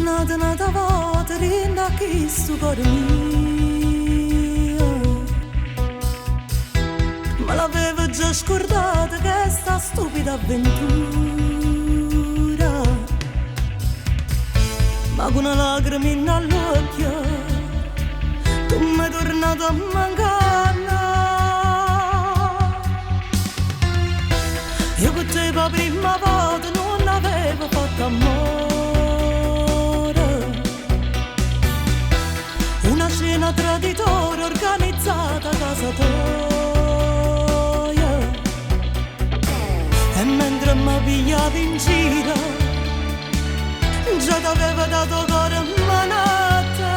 tornata un'altra volta rinda qui sto cuore mio, ma l'avevo già scordata che sta stupida avventura, ma con una lacrima all'occhio tu mi è tornato a mancare. Io con te per prima volta non avevo fatto amore, una cena traditoria organizzata a casa tua, e mentre mi pigliavi in giro già t'avevo dato cuore in manata.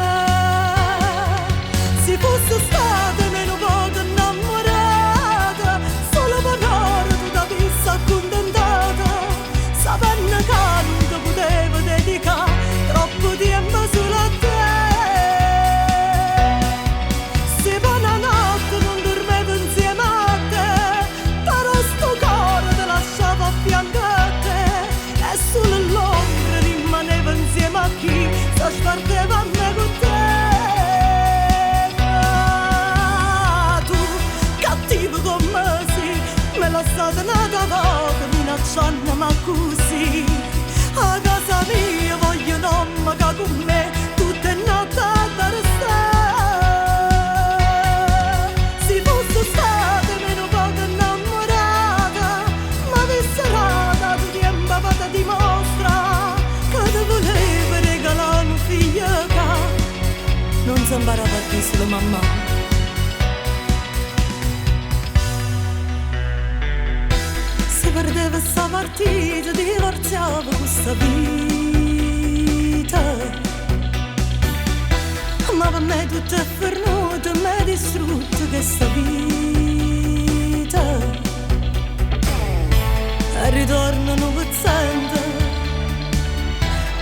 Se fosse stata meno poco innamorata, solo per ora tu t'avissi accontentata, sapendo che non ti potevo dedicare troppo tempo solo a te. Se per una notte non dormevo insieme a te, però sto cuore te lasciavo a fianco a te, e solo l'ombra rimaneva insieme a chi si sparteva a me con te. Lasciata un'altra volta minacciando ma così a casa mia voglio non che con me tutte notte a restare. Se fosse stata meno poco innamorata, ma avesse dato tempo per dimostrare che ti voleva regalare un figlio che non sembrava più solo mamma. Perdeva sta partita, divorziavo questa vita, ma per me tutto è fernuto, mi è distrutto questa vita, e ritorno non pezzente,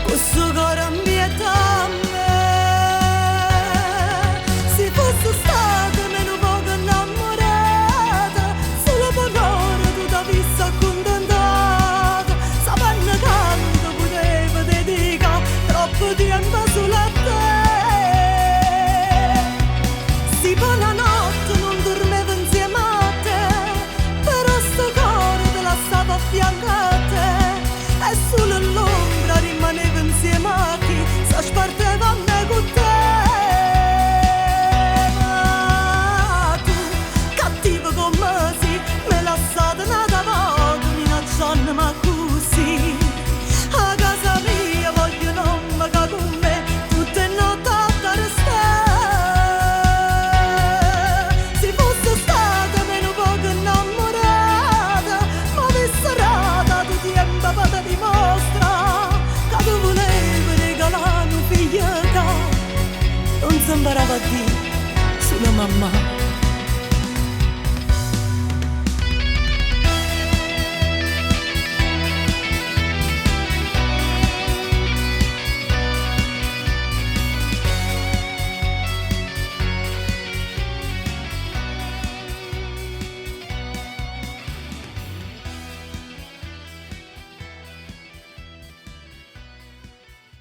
questo cuore ambienta a me. Se fosse stata meno poco innamorata, solo per ora tu t'avissi accontentata, sapendo che non ti potevo dedicare troppo tempo solo a te. Se per una notte non dormevo insieme a te, però sto cuore te lasciavo a fianco a te, e solo l'ombra rimaneva insieme a chi si sparteva a me con te. Ma tu, cattivo come sei, me lasciate un'altra volta minacciando ma così a casa mia voglio non che con me tutte notte a restare. Se fosse stata meno poco innamorata, ma avesse dato tempo per dimostrare che tu volevi regalare un figlio che non sembrava di solo mamma.